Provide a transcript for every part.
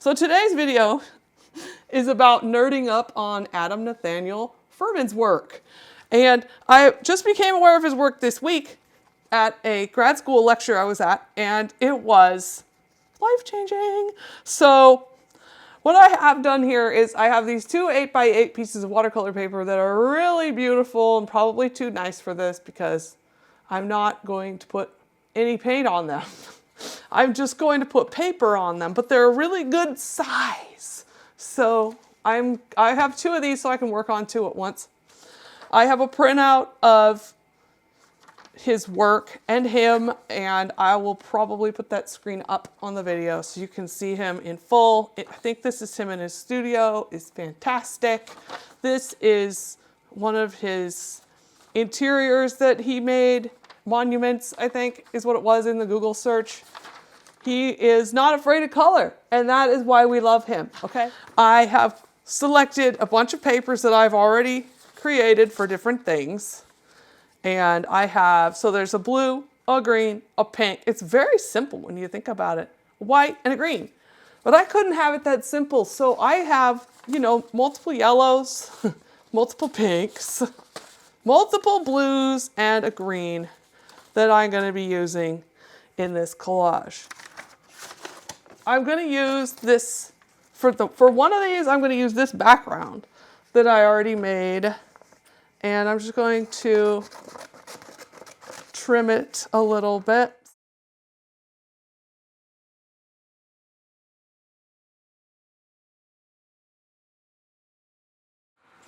So today's video is about nerding up on Nathaniel Furman's work. And I just became aware of his work this week at a grad school lecture I was at, and it was life-changing. So what I have done here is I have these two 8x8 pieces of watercolor paper that are really beautiful and probably too nice for this because I'm not going to put any paint on them. I'm just going to put paper on them, but they're a really good size. So I have two of these so I can work on two at once. I have a printout of his work and him, and I will probably put that screen up on the video so you can see him in full. I think this is him in his studio. It's fantastic. This is one of his interiors that he made. Monuments, I think, is what it was in the Google search. He is not afraid of color, and that is why we love him, okay? I have selected a bunch of papers that I've already created for different things. And I have, so there's a blue, a green, a pink. It's very simple when you think about it. A white and a green. But I couldn't have it that simple. So I have, multiple yellows, multiple pinks, multiple blues, and a green that I'm going to be using in this collage. I'm going to use this, for one of these, I'm going to use this background that I already made. And I'm just going to trim it a little bit.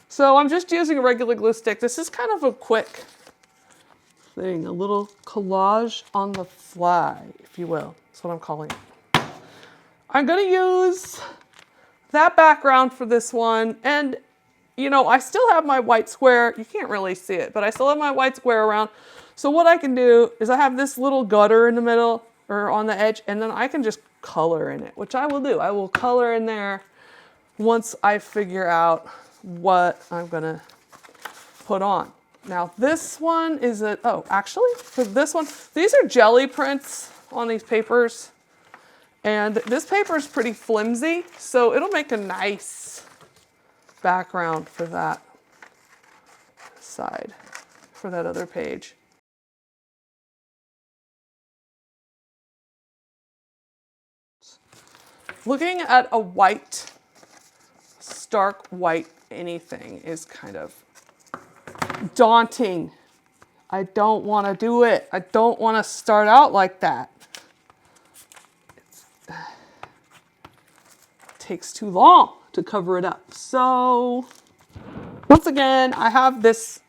So I'm just using a regular glue stick. This is kind of a quick thing, a little collage on the fly, if you will. That's what I'm calling it. I'm going to use that background for this one. And I still have my white square. You can't really see it, but I still have my white square around. So what I can do is I have this little gutter in the middle or on the edge, and then I can just color in it, which I will do. I will color in there once I figure out what I'm gonna put on. Now this one is actually for this one, these are jelly prints on these papers. And this paper is pretty flimsy, so it'll make a nice background for that side, for that other page. Looking at a white, stark white anything is kind of daunting. I don't want to do it. I don't want to start out like that. It takes too long to cover it up. So once again, I have this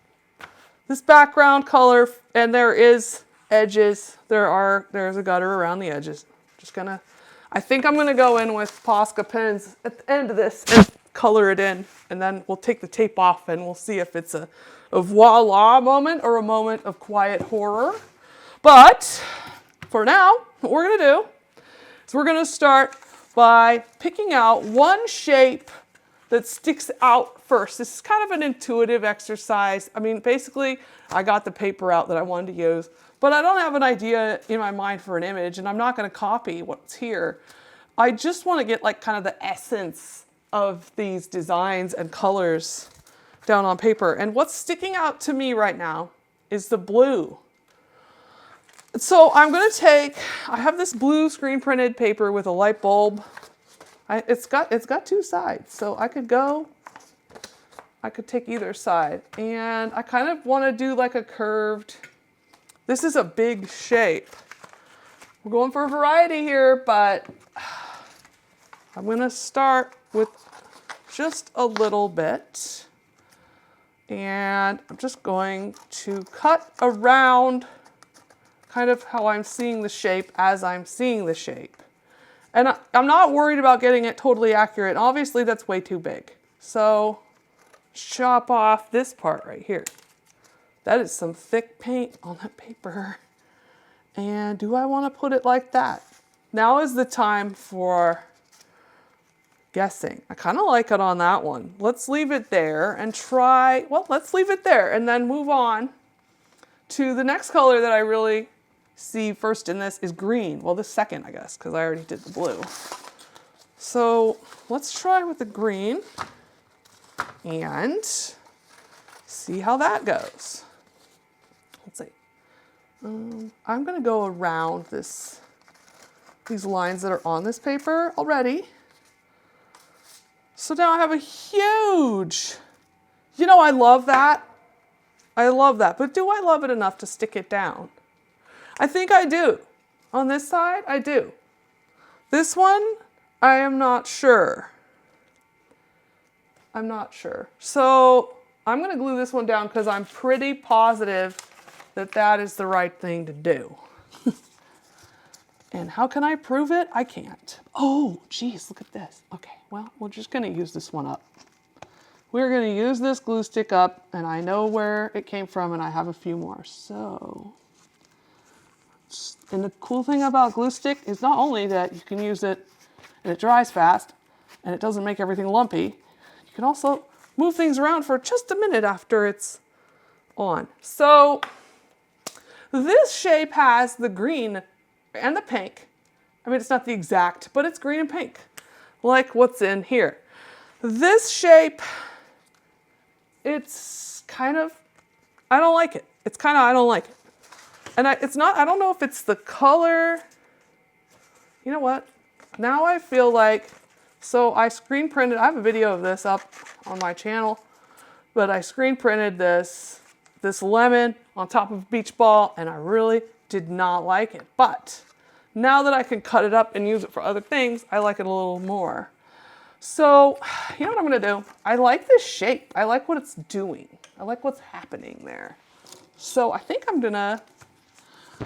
background color, and there is edges. There's a gutter around the edges. I think I'm gonna go in with Posca pens at the end of this and color it in, and then we'll take the tape off and we'll see if it's a voila moment or a moment of quiet horror. But for now, what we're gonna do is we're gonna start by picking out one shape that sticks out first. This is kind of an intuitive exercise. I mean, basically, I got the paper out that I wanted to use, but I don't have an idea in my mind for an image, and I'm not gonna copy what's here. I just wanna get kind of the essence of these designs and colors down on paper. And what's sticking out to me right now is the blue. So I'm gonna I have this blue screen printed paper with a light bulb. It's got two sides, so I could take either side. And I kind of want to do like a curved, this is a big shape. We're going for a variety here, but I'm going to start with just a little bit. And I'm just going to cut around kind of how I'm seeing the shape as I'm seeing the shape. And I'm not worried about getting it totally accurate. Obviously, that's way too big. So chop off this part right here. That is some thick paint on that paper. And do I want to put it like that? Now is the time for guessing. I kind of like it on that one. Let's leave it there and let's leave it there and then move on to the next color that I really see first in this is green. Well, the second, I guess, because I already did the blue. So let's try with the green and see how that goes. Let's see. I'm going to go around these lines that are on this paper already. So now I have a huge, I love that. I love that. But do I love it enough to stick it down? I think I do. On this side, I do. This one, I am not sure. I'm not sure. So I'm going to glue this one down because I'm pretty positive that that is the right thing to do. And how can I prove it? I can't. Oh, geez, look at this. Okay, well, we're just going to use this one up. We're going to use this glue stick up, and I know where it came from, and I have a few more. So, and the cool thing about glue stick is not only that you can use it and it dries fast, and it doesn't make everything lumpy, you can also move things around for just a minute after it's on. So, this shape has the green and the pink. I mean, it's not the exact, but it's green and pink, like what's in here. This shape, it's kind of, I don't like it. It's kind of, I don't like it. And it's not, I don't know if it's the color. You know what? Now I feel like, so I screen printed, I have a video of this up on my channel, but I screen printed this lemon on top of a beach ball, and I really did not like it. But now that I can cut it up and use it for other things, I like it a little more. So, you know what I'm gonna do? I like this shape. I like what it's doing. I like what's happening there. So I think I'm gonna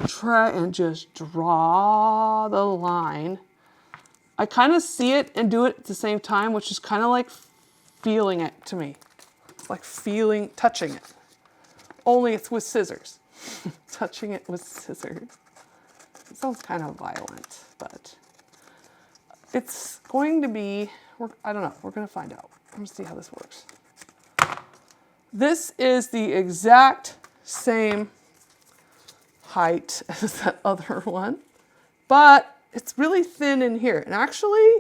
try and just draw the line. I kind of see it and do it at the same time, which is kind of like feeling it to me. It's like touching it. Only it's with scissors. Touching it with scissors. It sounds kind of violent, but it's going to be, I don't know, we're going to find out. I'm going to see how this works. This is the exact same height as that other one, but it's really thin in here. And actually,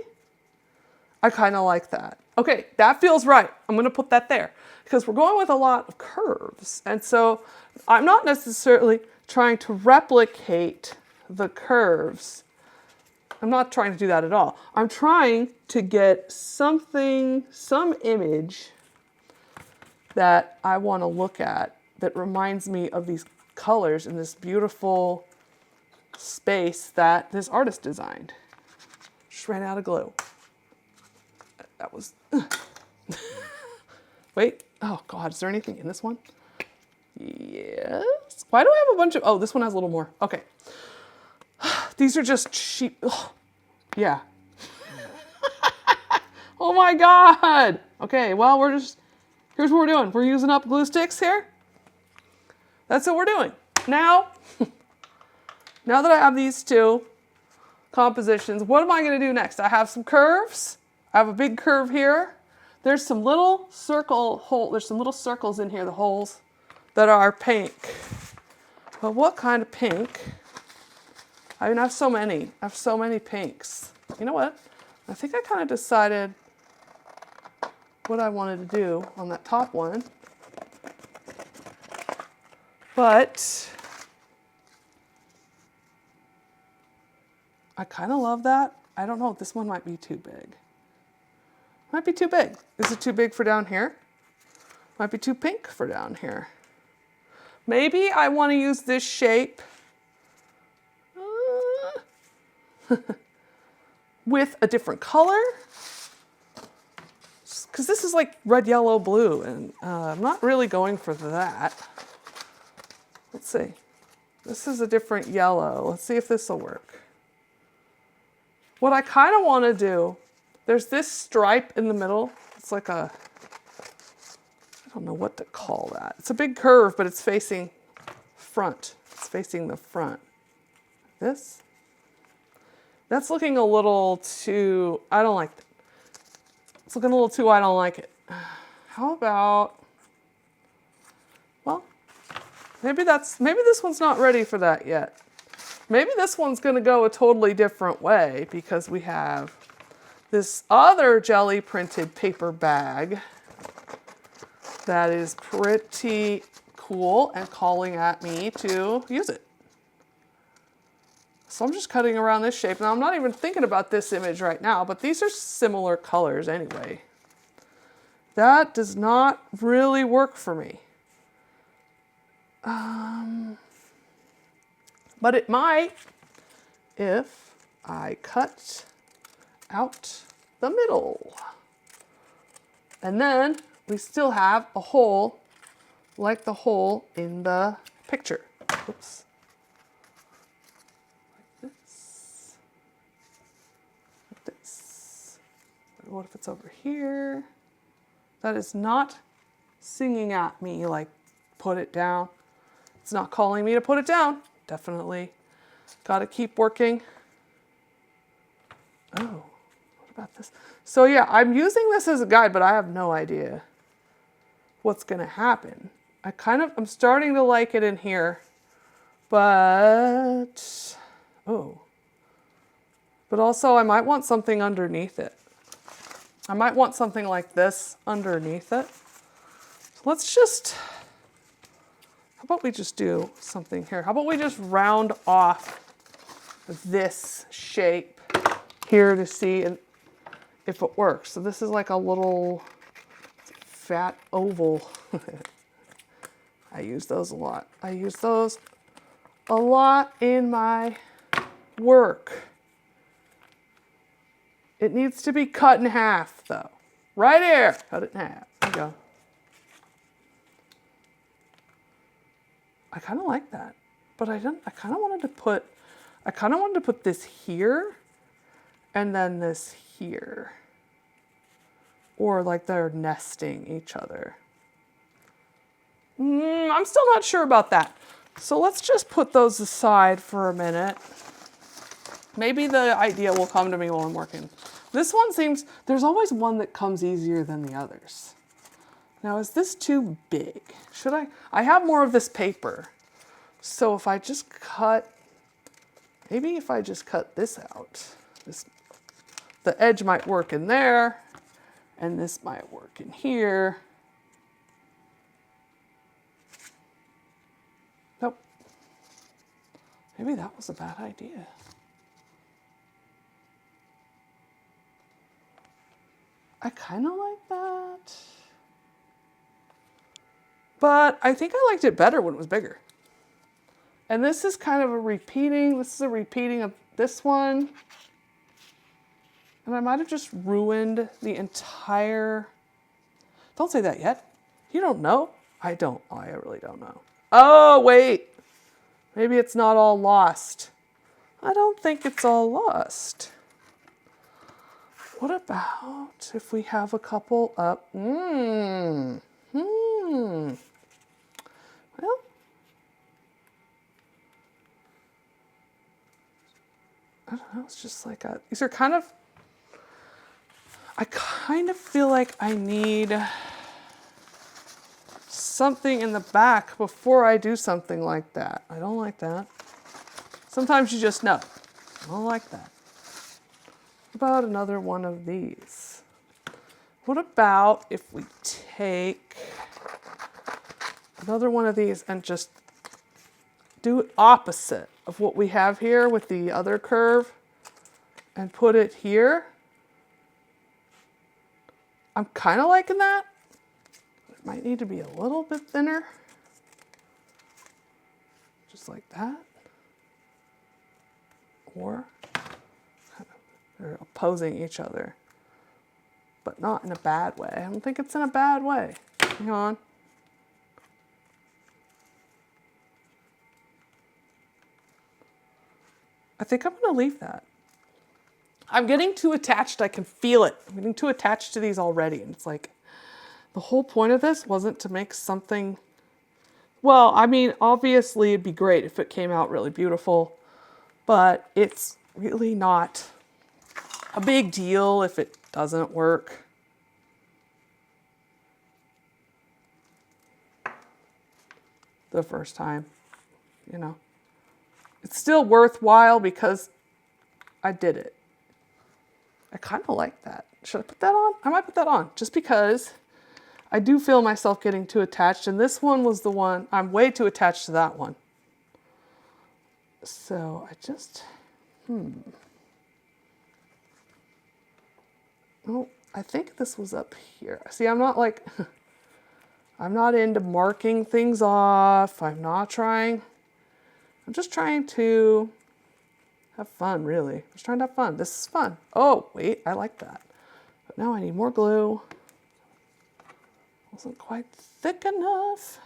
I kind of like that. Okay, that feels right. I'm going to put that there because we're going with a lot of curves. And so I'm not necessarily trying to replicate the curves. I'm not trying to do that at all. I'm trying to get something, some image that I want to look at that reminds me of these colors in this beautiful space that this artist designed. Just ran out of glue. That was, wait, oh God, is there anything in this one? Yes. Why do I have a bunch of, oh, this one has a little more. Okay. These are just cheap. Oh, yeah. Oh my God. Okay, well, here's what we're doing. We're using up glue sticks here. That's what we're doing. Now that I have these two compositions, what am I going to do next? I have some curves. I have a big curve here. There's some little there's some little circles in here, the holes that are pink. But what kind of pink? I mean, I have so many. I have so many pinks. You know what? I think I kind of decided what I wanted to do on that top one. But I kind of love that. I don't know. This one might be too big. Might be too big. Is it too big for down here? Might be too pink for down here. Maybe I want to use this shape with a different color. Because this is like red, yellow, blue, and I'm not really going for that. Let's see. This is a different yellow. Let's see if this will work. What I kind of want to do, there's this stripe in the middle. It's like I don't know what to call that. It's a big curve, but it's facing front. It's facing the front. This. That's looking a little too, I don't like that. It's looking a little too, I don't like it. How about, well, maybe this one's not ready for that yet. Maybe this one's going to go a totally different way because we have this other jelly printed paper bag that is pretty cool and calling at me to use it. So I'm just cutting around this shape. Now I'm not even thinking about this image right now, but these are similar colors anyway. That does not really work for me. But it might if I cut out the middle. And then we still have a hole like the hole in the picture. Oops. Like this. Like this. What if it's over here? That is not singing at me like, put it down. It's not calling me to put it down. Definitely got to keep working. Oh, what about this? So yeah, I'm using this as a guide, but I have no idea what's going to happen. I'm starting to like it in here, but, but also I might want something underneath it. I might want something like this underneath it. So let's just, how about we just do something here? How about we just round off this shape here to see if it works. So this is like a little fat oval. I use those a lot. I use those a lot in my work. It needs to be cut in half though. Right here, cut it in half. There you go. I kind of like that, but I kind of wanted to put this here and then this here. Or like they're nesting each other. I'm still not sure about that. So let's just put those aside for a minute. Maybe the idea will come to me while I'm working. This one seems, there's always one that comes easier than the others. Now, is this too big? I have more of this paper. So if I just cut, maybe if I just cut this out, the edge might work in there, and this might work in here. Nope. Maybe that was a bad idea. I kind of like that. But I think I liked it better when it was bigger. And this is kind of a repeating of this one. And I might have just ruined the entire, don't say that yet. You don't know. I really don't know. Oh, wait. Maybe it's not all lost. I don't think it's all lost. What about if we have a couple up? Well, I don't know. It's just like these are kind of, I kind of feel like I need something in the back before I do something like that. I don't like that. Sometimes you just know. I don't like that. What about another one of these? What about if we take another one of these and just do it opposite of what we have here with the other curve and put it here? I'm kind of liking that. It might need to be a little bit thinner. Just like that. Or they're opposing each other, but not in a bad way. I don't think it's in a bad way. Hang on. I think I'm going to leave that. I'm getting too attached. I can feel it. I'm getting too attached to these already. And it's like, the whole point of this wasn't to make something, well, I mean, obviously it'd be great if it came out really beautiful, but it's really not a big deal if it doesn't work. The first time, you know. It's still worthwhile because I did it. I kind of like that. Should I put that on? I might put that on just because I do feel myself getting too attached. And this one was the one, I'm way too attached to that one. So I just, Oh, I think this was up here. See, I'm not like, I'm not into marking things off. I'm just trying to have fun, really. I'm just trying to have fun. This is fun. Oh, wait, I like that. But now I need more glue. Wasn't quite thick enough.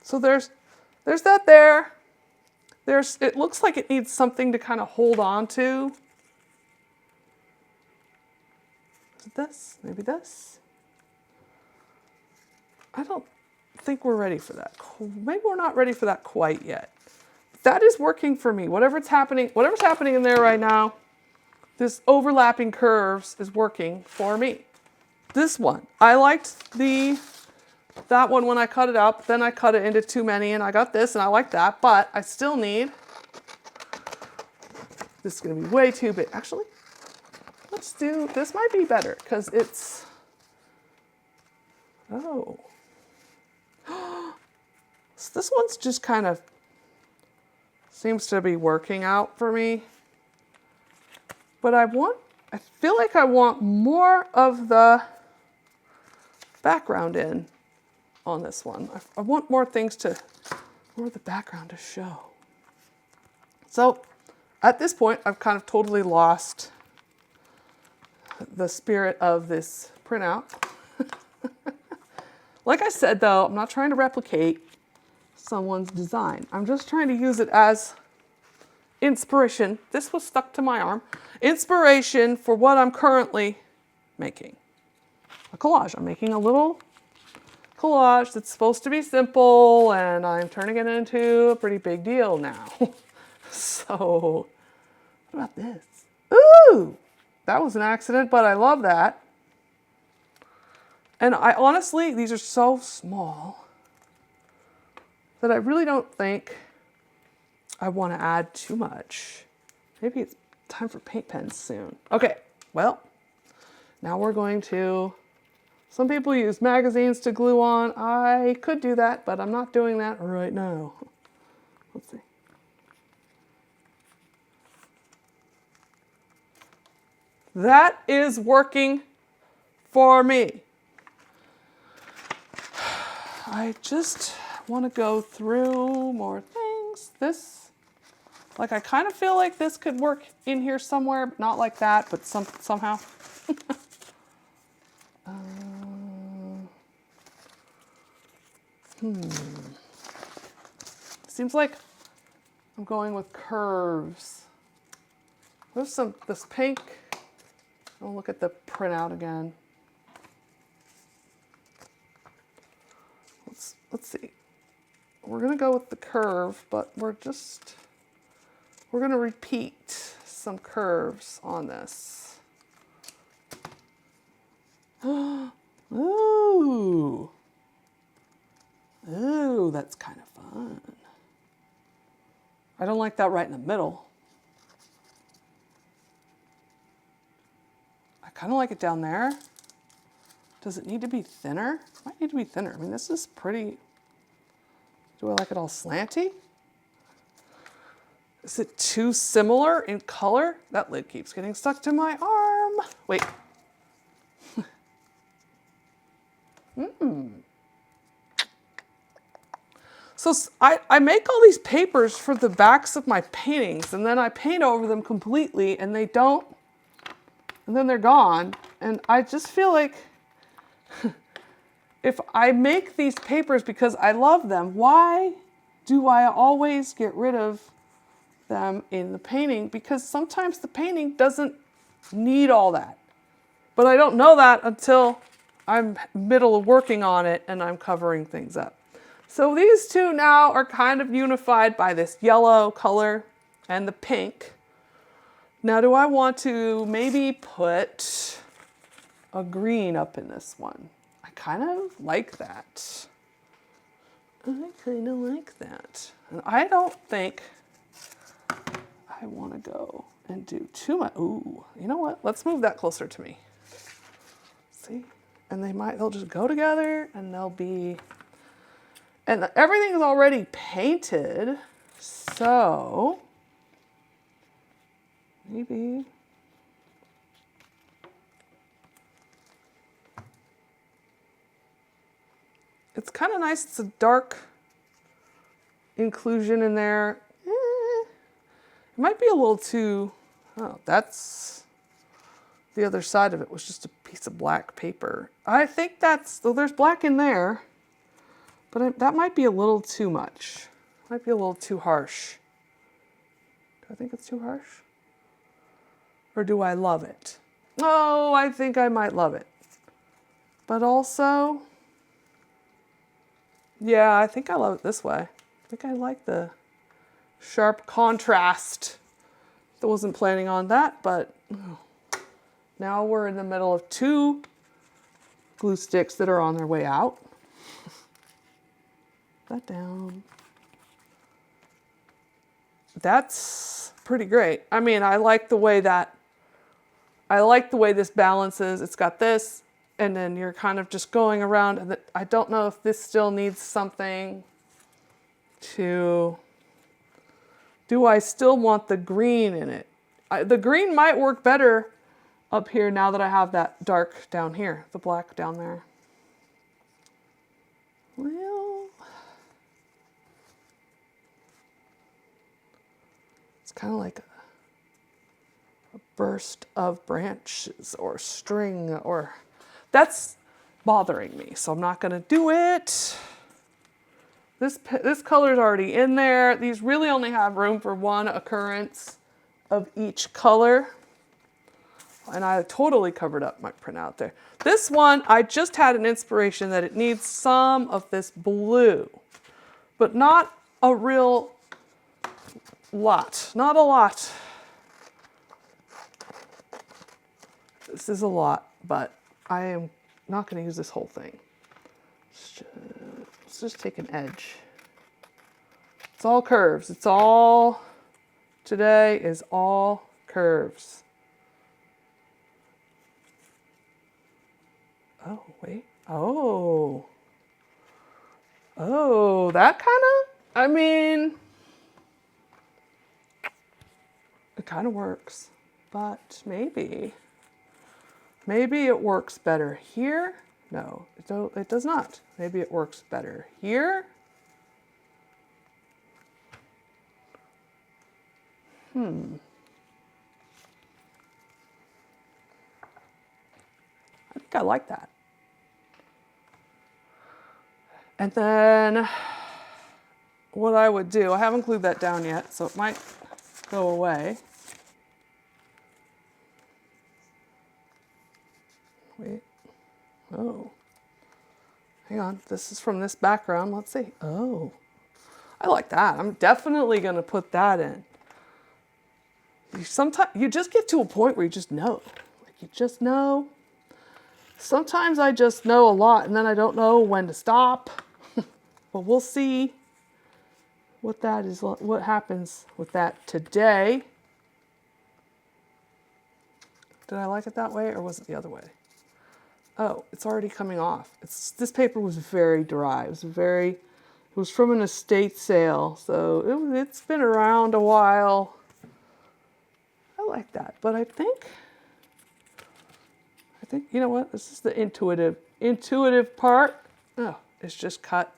So there's that there. It looks like it needs something to kind of hold on to. Is it this? Maybe this? I don't think we're ready for that. Maybe we're not ready for that quite yet. That is working for me. Whatever's happening in there right now, this overlapping curves is working for me. This one, I liked that one when I cut it out, but then I cut it into too many and I got this and I like that, but I still need, this is gonna be way too big. Actually, this might be better because it's, oh. So this one's just kind of seems to be working out for me. But I feel like I want more of the background in on this one. I want more of the background to show. So at this point, I've kind of totally lost the spirit of this printout. Like I said, though, I'm not trying to replicate someone's design. I'm just trying to use it as inspiration. This was stuck to my arm. Inspiration for what I'm currently making. A collage. I'm making a little collage that's supposed to be simple, and I'm turning it into a pretty big deal now. So, what about this? Ooh! That was an accident, but I love that. And I honestly, these are so small that I really don't think I want to add too much. Maybe it's time for paint pens soon. Okay, well, now we're going to, some people use magazines to glue on. I could do that, but I'm not doing that right now. Let's see. That is working for me. I just want to go through more things. Like I kind of feel like this could work in here somewhere, but not like that, but somehow. Seems like I'm going with curves. There's this pink. I'll look at the printout again. Let's see. We're gonna go with the curve, but we're gonna repeat some curves on this. Ooh. Ooh, that's kind of fun. I don't like that right in the middle. I kind of like it down there. Does it need to be thinner? It might need to be thinner. I mean, this is pretty, do I like it all slanty? Is it too similar in color? That lid keeps getting stuck to my arm. Wait. So I make all these papers for the backs of my paintings, and then I paint over them completely, and they don't, and then they're gone. And I just feel like if I make these papers because I love them, why do I always get rid of them in the painting? Because sometimes the painting doesn't need all that. But I don't know that until I'm middle of working on it and I'm covering things up. So these two now are kind of unified by this yellow color and the pink. Now do I want to maybe put a green up in this one? I kind of like that. I kind of like that. And I don't think I want to go and do too much. Ooh, you know what? Let's move that closer to me. See? And they'll just go together and they'll be, and everything is already painted. So maybe it's kind of nice. It's a dark inclusion in there. It might be a little too, oh, that's the other side of it was just a piece of black paper. I think so there's black in there, but that might be a little too much. Might be a little too harsh. Do I think it's too harsh? Or do I love it? Oh, I think I might love it. But also, yeah, I think I love it this way. I think I like the sharp contrast. I wasn't planning on that, but now we're in the middle of 2 glue sticks that are on their way out. Put that down. That's pretty great. I mean, I like the way this balances. It's got this, and then you're kind of just going around, and I don't know if this still needs something to, do I still want the green in it? The green might work better up here now that I have that dark down here, the black down there. Well, it's kind of like a burst of branches or string, or that's bothering me, so I'm not going to do it. This color is already in there. These really only have room for 1 occurrence of each color. And I totally covered up my printout there. This one, I just had an inspiration that it needs some of this blue, but not a real lot. Not a lot. This is a lot, but I am not going to use this whole thing. Let's just take an edge. It's all curves. Today is all curves. Oh, wait. Oh, that kind of, I mean, it kind of works, but maybe it works better here. No, it does not. Maybe it works better here. I think I like that. And then what I would do, I haven't glued that down yet, so it might go away. Wait. Oh. Hang on. This is from this background. Let's see. Oh. I like that. I'm definitely going to put that in. Sometimes you just get to a point where you just know. Like you just know. Sometimes I just know a lot and then I don't know when to stop. But we'll see what that is, what happens with that today. Did I like it that way or was it the other way? Oh, it's already coming off. This paper was very dry. It was from an estate sale, so it's been around a while. I like that, but I think, you know what? This is the intuitive part. Oh, it's just cut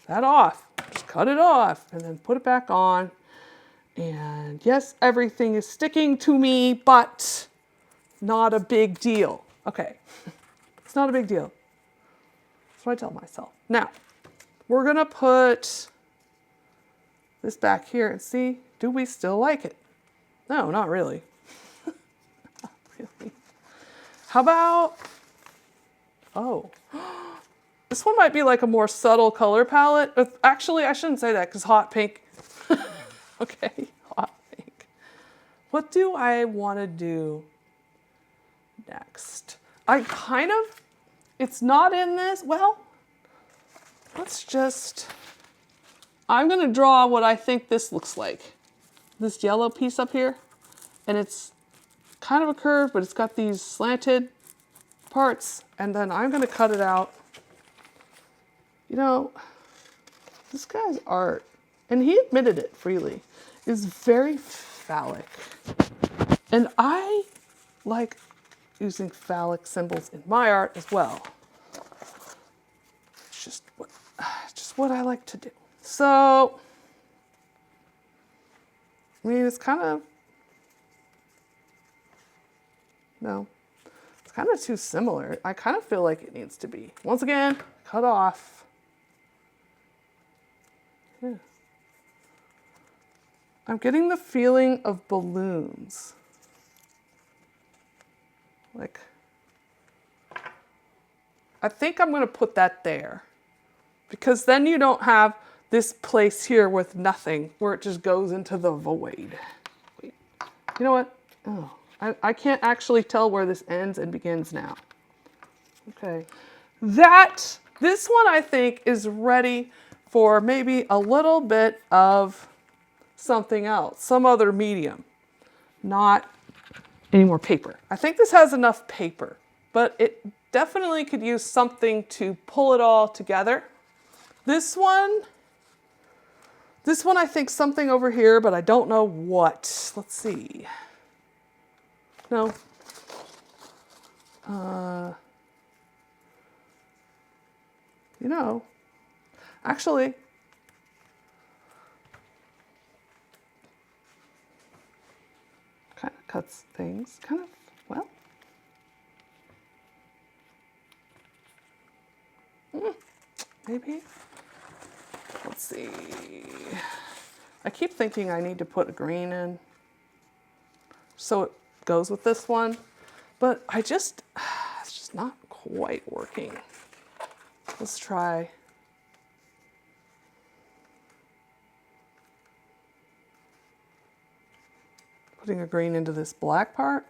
that off. Just cut it off and then put it back on. And yes, everything is sticking to me, but not a big deal. Okay, it's not a big deal. That's what I tell myself. Now, we're gonna put this back here and see, do we still like it? No, not really. Not really. How about, oh, this one might be like a more subtle color palette. Actually, I shouldn't say that because hot pink. Okay, hot pink. What do I want to do next? It's not in this. Well, I'm going to draw what I think this looks like. this yellow piece up here, and it's kind of a curve, but it's got these slanted parts, and then I'm going to cut it out. You know, this guy's art, and he admitted it freely, is very phallic. And I like using phallic symbols in my art as well. It's just what I like to do. So, I mean, it's kind of, no, it's kind of too similar. I kind of feel like it needs to be, once again, cut off. Yeah. I'm getting the feeling of balloons. Like, I think I'm going to put that there, because then you don't have this place here with nothing where it just goes into the void. Wait, you know what? Oh, I can't actually tell where this ends and begins now. Okay. This one I think is ready for maybe a little bit of something else, some other medium, not any more paper. I think this has enough paper, but it definitely could use something to pull it all together. This one I think something over here, but I don't know what. Let's see. No. You know, actually, kind of cuts things, kind of, well. Maybe. Let's see. I keep thinking I need to put a green in so it goes with this one, but it's just not quite working. Let's try. Putting a green into this black part,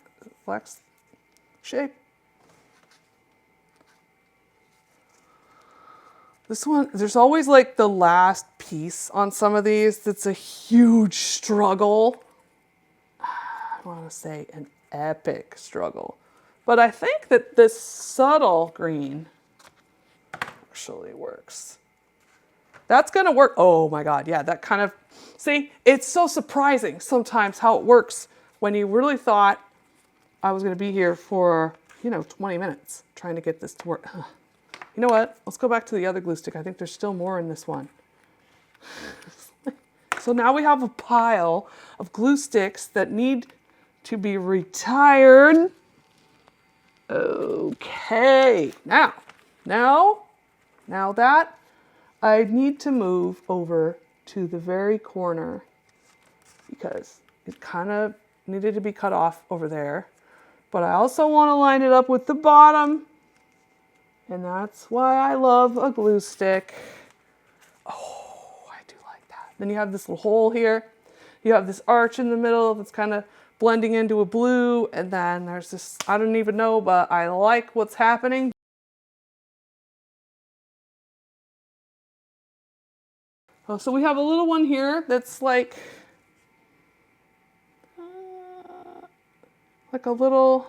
black shape. This one, there's always like the last piece on some of these that's a huge struggle. I want to say an epic struggle. But I think that this subtle green actually works. That's going to work. Oh my God, yeah, that kind of, see, it's so surprising sometimes how it works when you really thought I was going to be here for, 20 minutes trying to get this to work. You know what? Let's go back to the other glue stick. I think there's still more in this one. So now we have a pile of glue sticks that need to be retired. Okay, now that I need to move over to the very corner because it kind of needed to be cut off over there. But I also want to line it up with the bottom. And that's why I love a glue stick. Oh, I do like that. Then you have this little hole here. You have this arch in the middle that's kind of blending into a blue. And then there's this, I don't even know, but I like what's happening. Oh, so we have a little one here that's like a little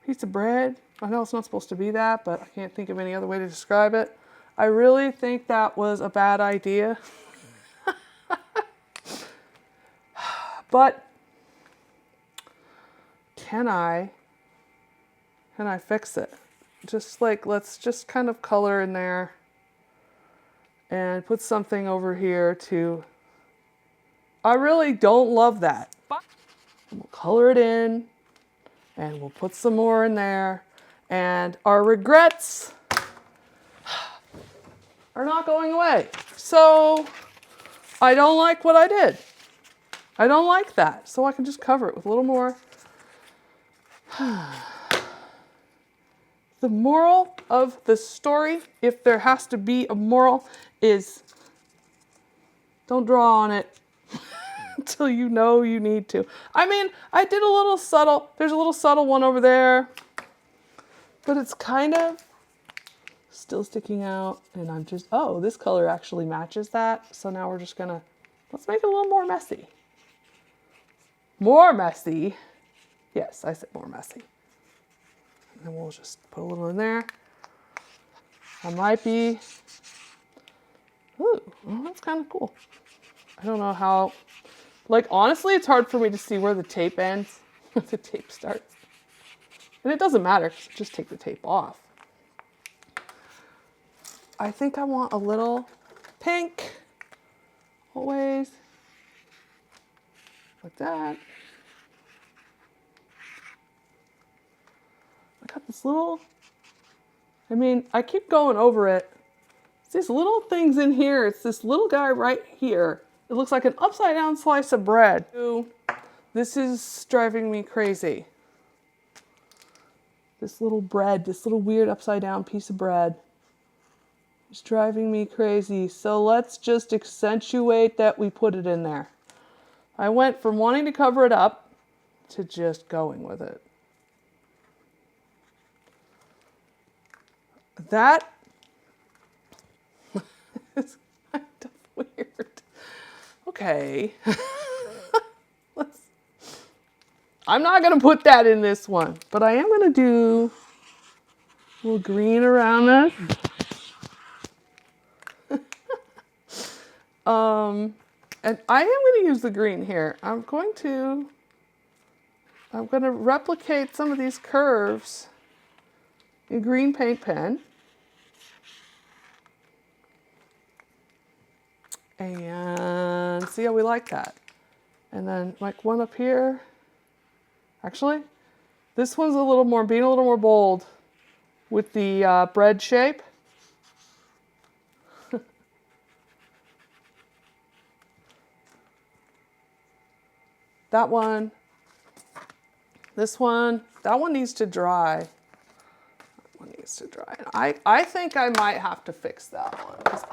piece of bread. I know it's not supposed to be that, but I can't think of any other way to describe it. I really think that was a bad idea. But can I fix it? Just like, let's just kind of color in there and put something over here to, I really don't love that. We'll color it in and we'll put some more in there. And our regrets are not going away. So I don't like what I did. I don't like that. So I can just cover it with a little more. The moral of the story, if there has to be a moral, is don't draw on it until you know you need to. I mean, I did a little subtle, there's a little subtle one over there, but it's kind of still sticking out, and I'm just, oh, this color actually matches that, so now we're just gonna Let's make it a little more messy. More messy. Yes, I said more messy. And then we'll just put a little in there. I might be, ooh, well, that's kind of cool. I don't know how, like honestly, it's hard for me to see where the tape ends, the tape starts. And it doesn't matter, just take the tape off. I think I want a little pink, always, like that. I got this little, I mean, I keep going over it. It's these little things in here. It's this little guy right here. It looks like an upside down slice of bread. This is driving me crazy. This little bread, this little weird upside down piece of bread is driving me crazy. So let's just accentuate that we put it in there. I went from wanting to cover it up to just going with it. That is kind of weird. Okay. I'm not going to put that in this one, but I am going to do a little green around this. And I am going to use the green here. I'm going to replicate some of these curves in green paint pen. And see how we like that. And then like one up here. Actually, this one's being a little more bold with the bread shape. That one, this one, that one needs to dry. That one needs to dry. And I think I might have to fix that one because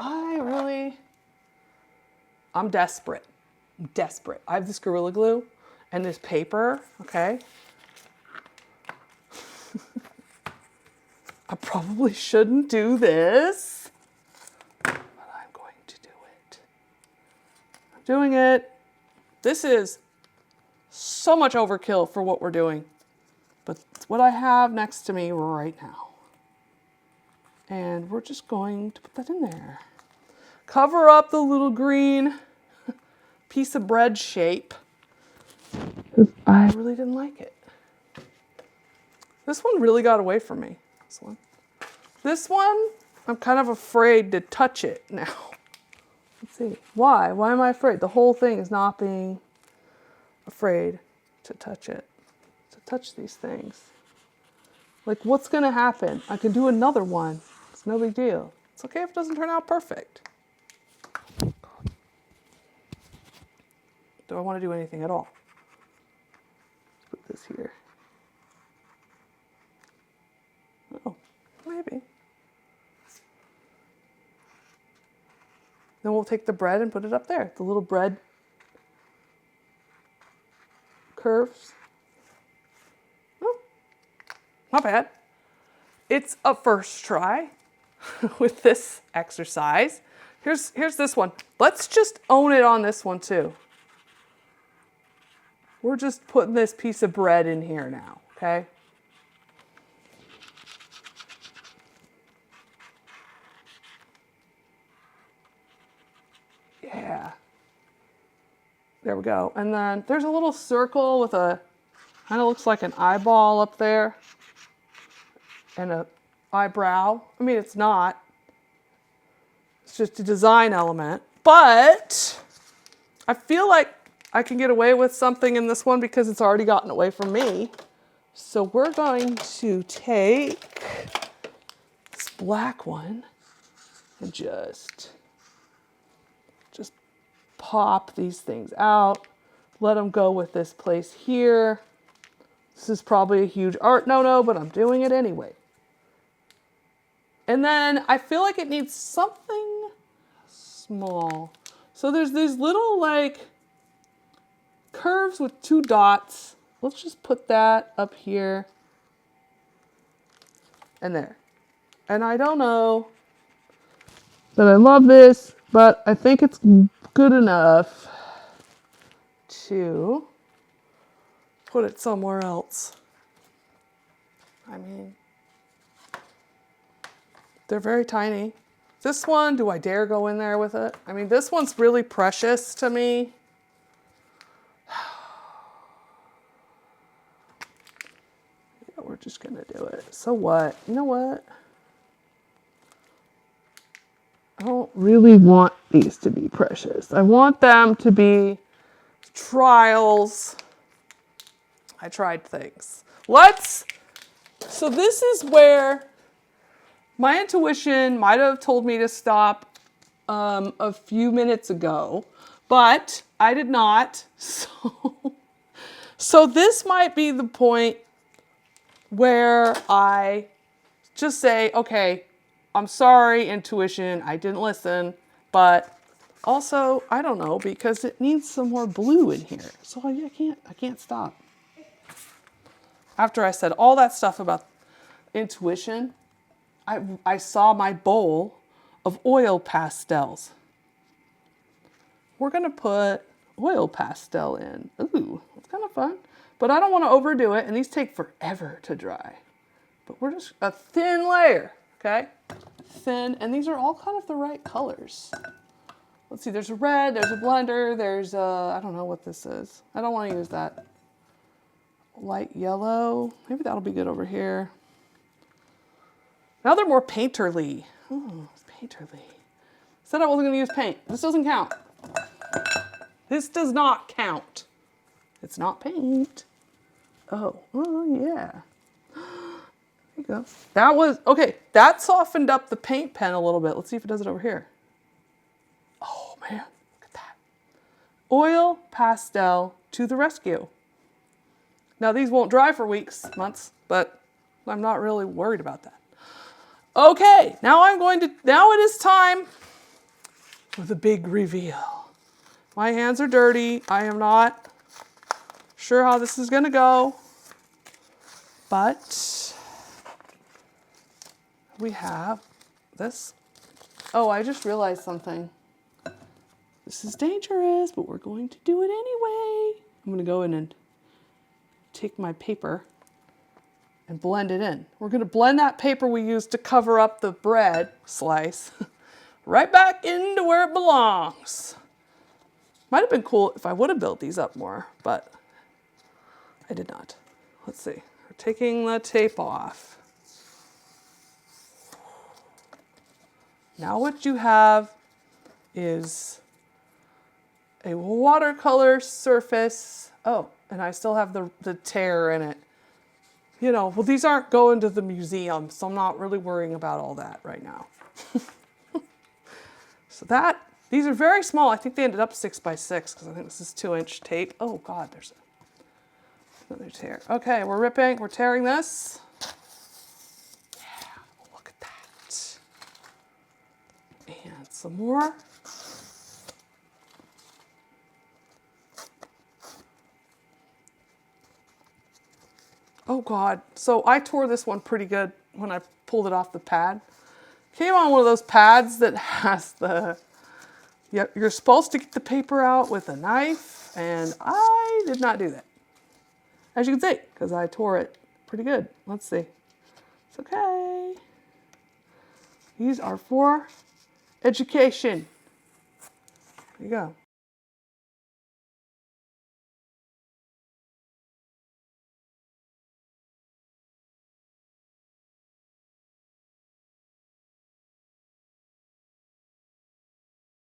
I'm desperate. I'm desperate. I have this Gorilla Glue and this paper, okay? I probably shouldn't do this, but I'm going to do it. I'm doing it. This is so much overkill for what we're doing, but it's what I have next to me right now. And we're just going to put that in there. Cover up the little green piece of bread shape. I really didn't like it. This one really got away from me. This one, I'm kind of afraid to touch it now. Let's see. Why? Why am I afraid? The whole thing is not being afraid to touch it. To touch these things. Like, what's going to happen? I can do another one. It's no big deal. It's okay if it doesn't turn out perfect. Do I want to do anything at all? Let's put this here. Oh, maybe. Then we'll take the bread and put it up there. The little bread curves. Oh, not bad. It's a first try with this exercise. Here's this one. Let's just own it on this one too. We're just putting this piece of bread in here now, okay? Yeah. There we go. And then there's a little circle with a, kind of looks like an eyeball up there. And a eyebrow. I mean, it's not. It's just a design element. But I feel like I can get away with something in this one because it's already gotten away from me. So we're going to take this black one and just pop these things out. Let them go with this place here. This is probably a huge art no-no, but I'm doing it anyway. And then I feel like it needs something small. So there's these little like curves with two dots. Let's just put that up here and there. And I don't know that I love this, but I think it's good enough to put it somewhere else. I mean, they're very tiny. This one, do I dare go in there with it? I mean, this one's really precious to me. Yeah, we're just gonna do it. So what? You know what? I don't really want these to be precious. I want them to be trials. I tried things. So this is where my intuition might have told me to stop a few minutes ago, but I did not. So this might be the point where I just say, okay, I'm sorry, intuition, I didn't listen, but also, I don't know, because it needs some more blue in here. So I can't stop. After I said all that stuff about intuition, I saw my bowl of oil pastels. We're gonna put oil pastel in. Ooh, it's kind of fun. But I don't want to overdo it, and these take forever to dry. But we're just a thin layer, okay? Thin, and these are all kind of the right colors. Let's see, there's a red, there's a blender, there's I don't know what this is. I don't want to use that. Light yellow, maybe that'll be good over here. Now they're more painterly. Ooh, painterly. Said I wasn't gonna use paint. This doesn't count. This does not count. It's not paint. Oh yeah. There you go. That was, okay, that softened up the paint pen a little bit. Let's see if it does it over here. Oh man, look at that. Oil pastel to the rescue. Now these won't dry for weeks, months, but I'm not really worried about that. Okay, now it is time for the big reveal. My hands are dirty. I am not sure how this is gonna go, but we have this. Oh, I just realized something. This is dangerous, but we're going to do it anyway. I'm gonna go in and take my paper and blend it in. We're gonna blend that paper we used to cover up the bread slice right back into where it belongs. Might have been cool if I would have built these up more, but I did not. Let's see, we're taking the tape off. Now what you have is a watercolor surface. Oh, and I still have the tear in it. You know, well, these aren't going to the museum, so I'm not really worrying about all that right now. So these are very small. I think they ended up 6 by 6 because I think this is 2-inch tape. Oh God, there's another tear. Okay, we're tearing this. Yeah, look at that. And some more. Oh God, so I tore this one pretty good when I pulled it off the pad. Came on one of those pads that has you're supposed to get the paper out with a knife, and I did not do that. As you can see, because I tore it pretty good. Let's see. It's okay. These are for education. There you go.